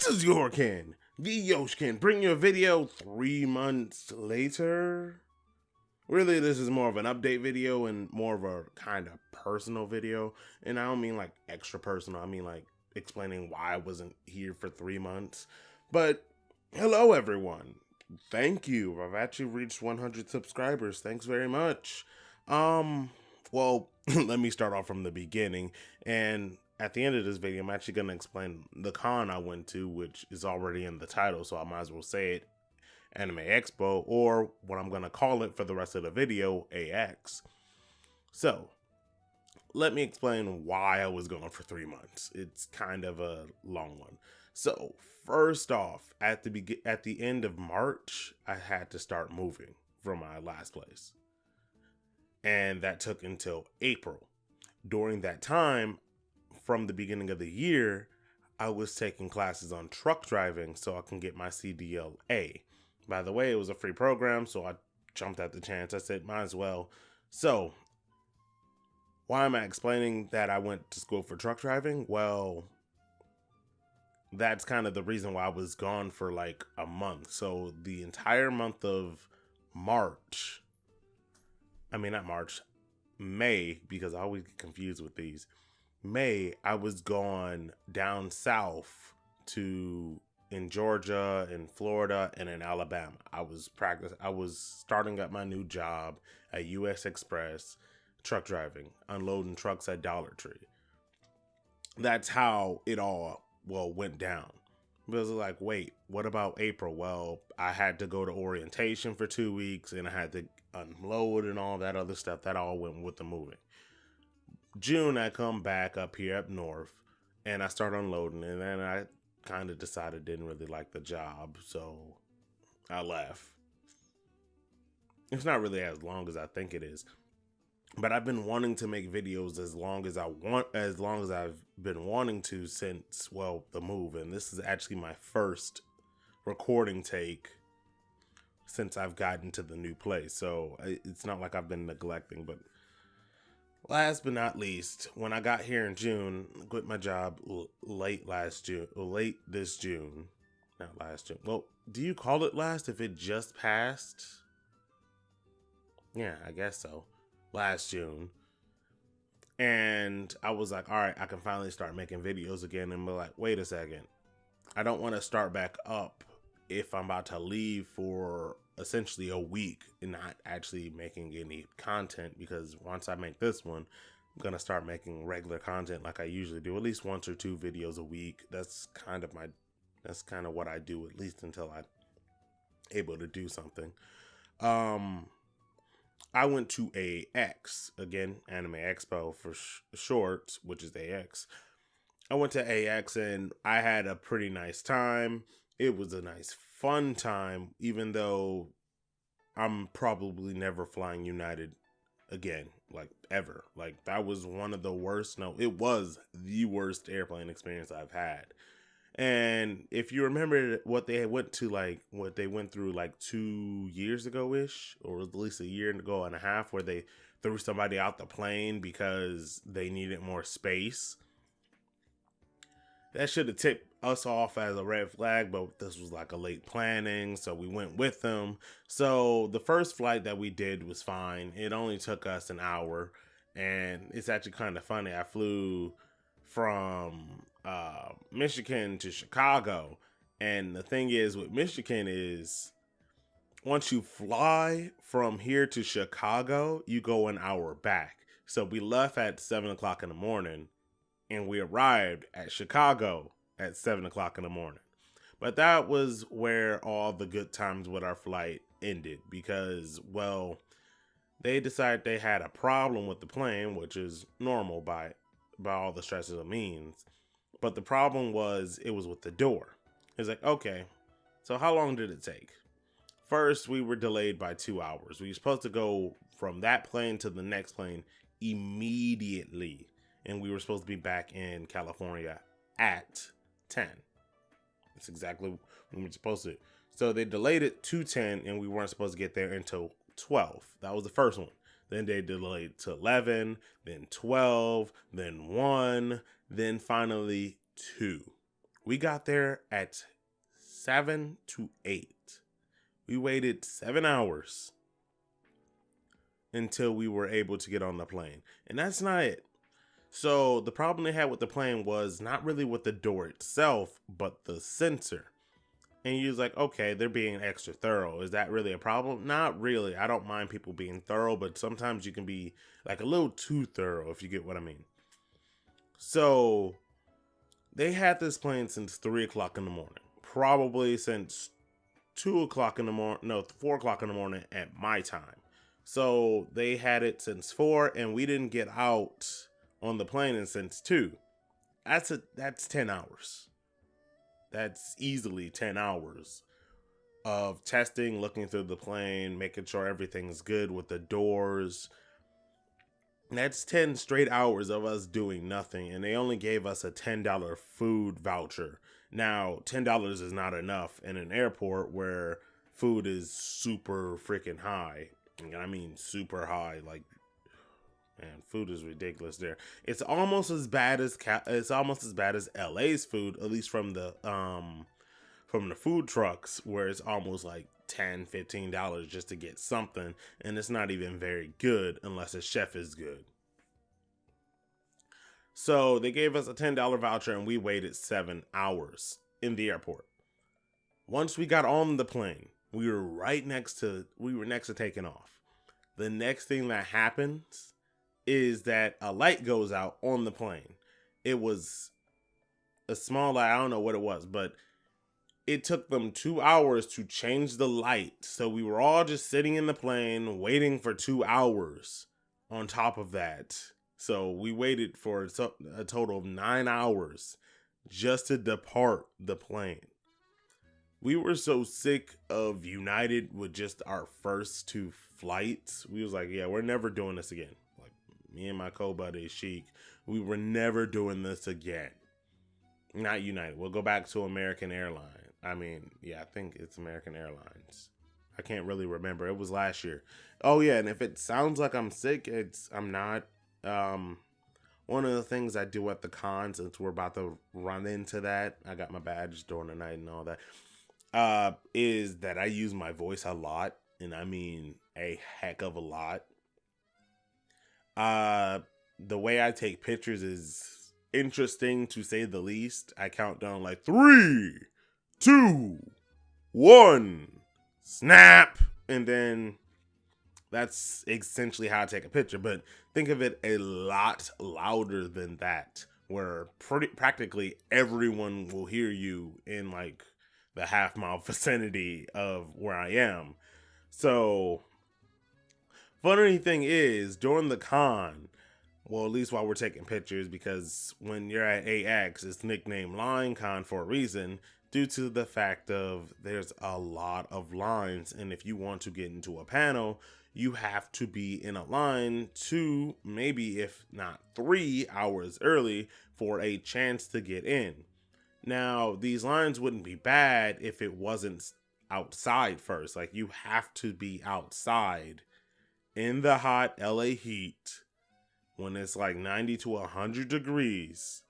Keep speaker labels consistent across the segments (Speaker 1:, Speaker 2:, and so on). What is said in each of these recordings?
Speaker 1: This is Yoshken, the Yoshken, bring you a video 3 months later. Really, this is more of an update video and more of a kind of personal video. And I don't mean like extra personal, I mean like explaining why I wasn't here for 3 months. But hello, everyone. Thank you. I've actually reached 100 subscribers. Thanks very much. Well, let me start off from the beginning. And at the end of this video, I'm actually going to explain the con I went to, which is already in the title, so I might as well say it, Anime Expo, or what I'm going to call it for the rest of the video, AX. So, let me explain why I was gone for 3 months. It's kind of a long one. So, first off, at the end of March, I had to start moving from my last place. And that took until April. During that time, from the beginning of the year, I was taking classes on truck driving so I can get my CDLA. By the way, it was a free program, so I jumped at the chance. I said, might as well. So, why am I explaining that I went to school for truck driving? Well, that's kind of the reason why I was gone for like a month. So, the entire month of March, not March, May, because I always get confused with these. May, I was gone down south in Georgia, in Florida, and in Alabama. I was starting up my new job at US Express, truck driving, unloading trucks at Dollar Tree. That's how it all, went down. It was like, wait, what about April? Well, I had to go to orientation for 2 weeks, and I had to unload and all that other stuff. That all went with the moving. June, I come back up here up north, and I start unloading, and then I kind of decided didn't really like the job, so I left. It's not really as long as I think it is, but I've been wanting to make videos as long as I've been wanting to since, the move, and this is actually my first recording take since I've gotten to the new place, so it's not like I've been neglecting. But last but not least, when I got here in June, I quit my job late this June. Not last June. Well, do you call it last if it just passed? Yeah, I guess so. Last June. And I was like, all right, I can finally start making videos again. And be like, wait a second. I don't want to start back up if I'm about to leave for essentially a week and not actually making any content, because once I make this one, I'm gonna start making regular content like I usually do, at least 1 or 2 videos a week. That's kind of what I do, at least until I'm able to do something. I went to AX, again, Anime Expo for short, which is AX. I went to AX and I had a pretty nice time. It was a nice, fun time, even though I'm probably never flying United again, like ever. Like, that was one of the worst. No, it was the worst airplane experience I've had. And if you remember what they went through like 2 years ago-ish, or at least a year ago and a half, where they threw somebody out the plane because they needed more space. That should have tipped us off as a red flag, but this was like a late planning, so we went with them. So the first flight that we did was fine. It only took us an hour, and it's actually kind of funny. I flew from Michigan to Chicago, and the thing is with Michigan is, once you fly from here to Chicago, you go an hour back. So we left at 7 o'clock in the morning, and we arrived at Chicago at 7 o'clock in the morning. But that was where all the good times with our flight ended, because, they decided they had a problem with the plane, which is normal by all the stretches of means. But the problem was, it was with the door. It's like, okay, so how long did it take? First, we were delayed by 2 hours. We were supposed to go from that plane to the next plane immediately, and we were supposed to be back in California at 10. That's exactly when we were supposed to. So they delayed it to 10, and we weren't supposed to get there until 12. That was the first one. Then they delayed to 11, then 12, then 1, then finally 2. We got there at 7 to 8. We waited 7 hours until we were able to get on the plane. And that's not it. So the problem they had with the plane was not really with the door itself, but the sensor. And you was like, okay, they're being extra thorough. Is that really a problem? Not really. I don't mind people being thorough, but sometimes you can be like a little too thorough, if you get what I mean. So they had this plane since 3 o'clock in the morning, probably since 2 o'clock in the morning, no, 4 o'clock in the morning at my time. So they had it since 4, and we didn't get out on the plane since 2. That's 10 hours. That's easily 10 hours of testing, looking through the plane, making sure everything's good with the doors. That's 10 straight hours of us doing nothing, and they only gave us a $10 food voucher. Now, $10 is not enough in an airport where food is super freaking high. I mean, super high. Like, man, food is ridiculous there. It's almost as bad as LA's food, at least from the food trucks, where it's almost like $10, $15 just to get something, and it's not even very good unless the chef is good. So they gave us a $10 voucher, and we waited 7 hours in the airport. Once we got on the plane, we were next to taking off. The next thing that happens is that a light goes out on the plane. It was a small light. I don't know what it was, but it took them 2 hours to change the light. So we were all just sitting in the plane waiting for 2 hours on top of that. So we waited for a total of 9 hours just to depart the plane. We were so sick of United with just our first 2 flights. We was like, yeah, we're never doing this again. Like, me and my co-buddy Sheik, we were never doing this again. Not United. We'll go back to American Airlines. I mean, yeah, I think it's American Airlines. I can't really remember. It was last year. Oh yeah, and if it sounds like I'm sick, I'm not. One of the things I do at the con, since we're about to run into that, I got my badge during the night and all that, is that I use my voice a lot, and I mean a heck of a lot. The way I take pictures is interesting, to say the least. I count down like 3, 2, 1, snap, and then that's essentially how I take a picture. But think of it a lot louder than that, where practically everyone will hear you in like the half-mile vicinity of where I am. So, funny thing is, during the con, well, at least while we're taking pictures, because when you're at AX, it's nicknamed Line Con for a reason, due to the fact of there's a lot of lines, and if you want to get into a panel, you have to be in a line 2, maybe if not 3 hours early for a chance to get in. Now, these lines wouldn't be bad if it wasn't outside first. Like, you have to be outside in the hot LA heat when it's like 90 to 100 degrees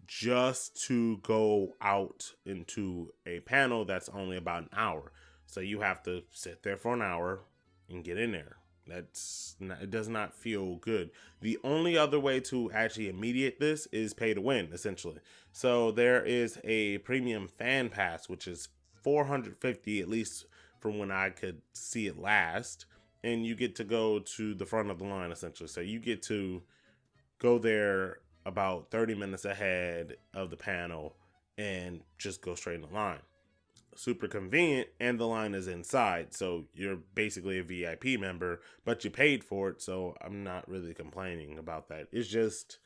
Speaker 1: just to go out into a panel that's only about an hour. So you have to sit there for an hour and get in there. It does not feel good. The only other way to actually immediate this is pay to win, essentially. So there is a premium fan pass, which is $450, at least from when I could see it last. And you get to go to the front of the line, essentially. So you get to go there about 30 minutes ahead of the panel and just go straight in the line. Super convenient, and the line is inside, so you're basically a VIP member, but you paid for it, so I'm not really complaining about that. It's just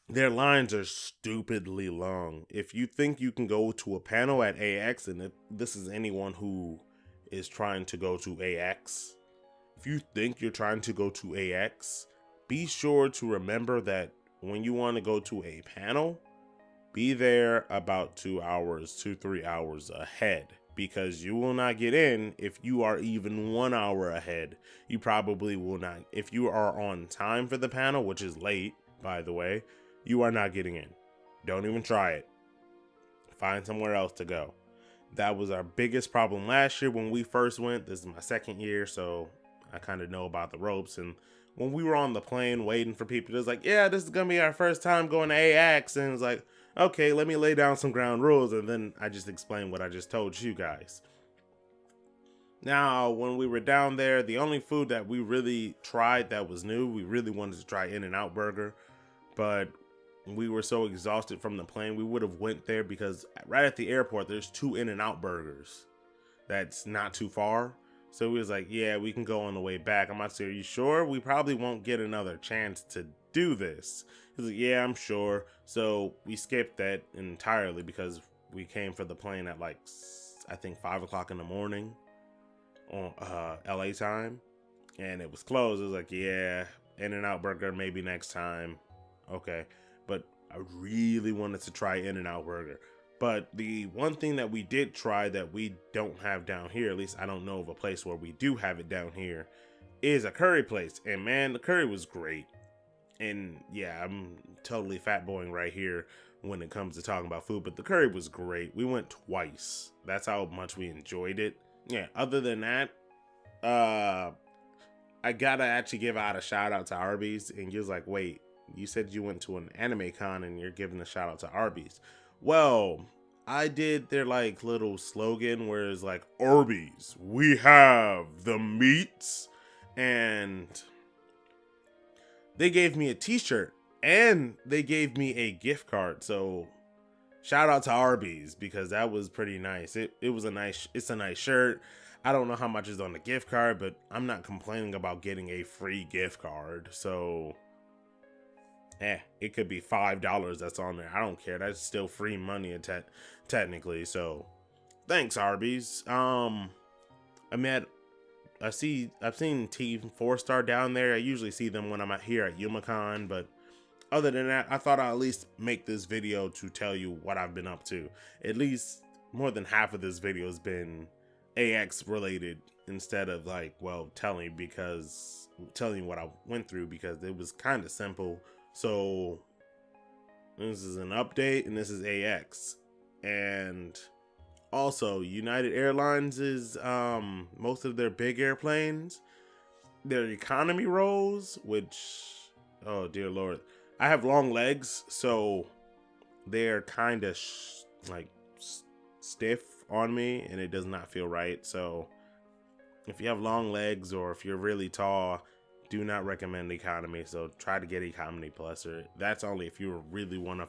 Speaker 1: their lines are stupidly long. If you think you can go to a panel at AX, and this is anyone who is trying to go to AX, if you think you're trying to go to AX, be sure to remember that when you want to go to a panel, be there about 2 hours, 2-3 hours ahead, because you will not get in if you are even 1 hour ahead. You probably will not. If you are on time for the panel, which is late, by the way, you are not getting in. Don't even try it. Find somewhere else to go. That was our biggest problem last year when we first went. This is my second year, so I kind of know about the ropes. And when we were on the plane waiting for people, it was like, yeah, this is going to be our first time going to AX. And it's like, okay, let me lay down some ground rules. And then I just explained what I just told you guys. Now, when we were down there, the only food that we really tried that was new, we really wanted to try In-N-Out Burger, but we were so exhausted from the plane, we would have went there because right at the airport, there's 2 In-N-Out Burgers. That's not too far. So we was like, yeah, we can go on the way back. I'm like, are you sure? We probably won't get another chance to do this. He's like, yeah, I'm sure. So we skipped that entirely because we came for the plane at like, I think 5 o'clock in the morning on LA time, and it was closed. It was like, yeah, In-N-Out Burger maybe next time. Okay, but I really wanted to try In-N-Out Burger. But the one thing that we did try that we don't have down here, at least I don't know of a place where we do have it down here, is a curry place. And man, the curry was great. And yeah, I'm totally fat boying right here when it comes to talking about food, but the curry was great. We went twice. That's how much we enjoyed it. Yeah, other than that, I gotta actually give out a shout out to Arby's. And you're like, wait, you said you went to an anime con and you're giving a shout out to Arby's. Well, I did their like little slogan where it's like, Arby's, we have the meats. And they gave me a t-shirt and they gave me a gift card. So shout out to Arby's because that was pretty nice. It's a nice shirt. I don't know how much is on the gift card, but I'm not complaining about getting a free gift card. So, it could be $5 that's on there. I don't care. That's still free money technically. So, thanks Arby's. I've seen Team 4-Star down there. I usually see them when I'm out here at YumaCon, but other than that, I thought I'd at least make this video to tell you what I've been up to. At least more than half of this video has been AX related instead of like, well, telling you what I went through because it was kind of simple. So this is an update and this is AX. And also United Airlines is most of their big airplanes, their economy rows, which, oh dear Lord, I have long legs, so they're kind of stiff on me and it does not feel right. So if you have long legs or if you're really tall, do not recommend economy. So try to get economy plus, or that's only if you really want to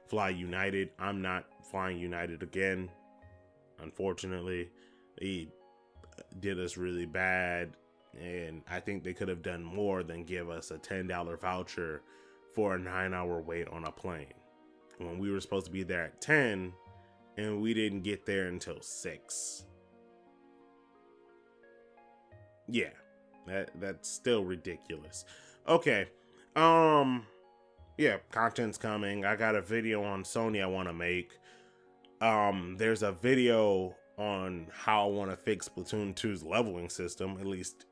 Speaker 1: fly United. I'm not flying United again. Unfortunately, they did us really bad, and I think they could have done more than give us a $10 voucher for a 9-hour wait on a plane when we were supposed to be there at 10 and we didn't get there until 6. Yeah, that's still ridiculous. Okay, yeah, content's coming. I got a video on Sony I want to make. There's a video on how I want to fix Splatoon 2's leveling system, at least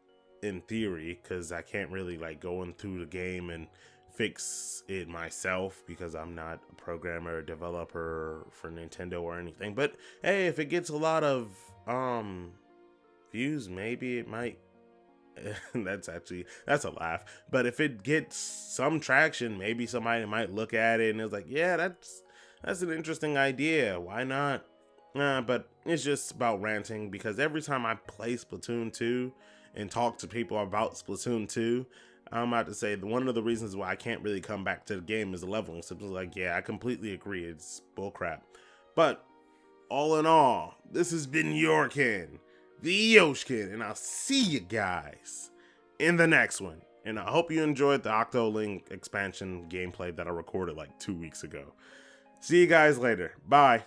Speaker 1: in theory, because I can't really like go in through the game and fix it myself because I'm not a programmer or developer for Nintendo or anything. But hey, if it gets a lot of views, maybe it might that's a laugh. But if it gets some traction, maybe somebody might look at it and it's like, yeah, that's an interesting idea. Why not? But it's just about ranting because every time I play Splatoon 2 and talk to people about Splatoon 2, I'm about to say one of the reasons why I can't really come back to the game is the leveling system. Like, yeah, I completely agree. It's bullcrap. But all in all, this has been Yoshken, the Yoshken, and I'll see you guys in the next one. And I hope you enjoyed the Octolink expansion gameplay that I recorded like 2 weeks ago. See you guys later. Bye.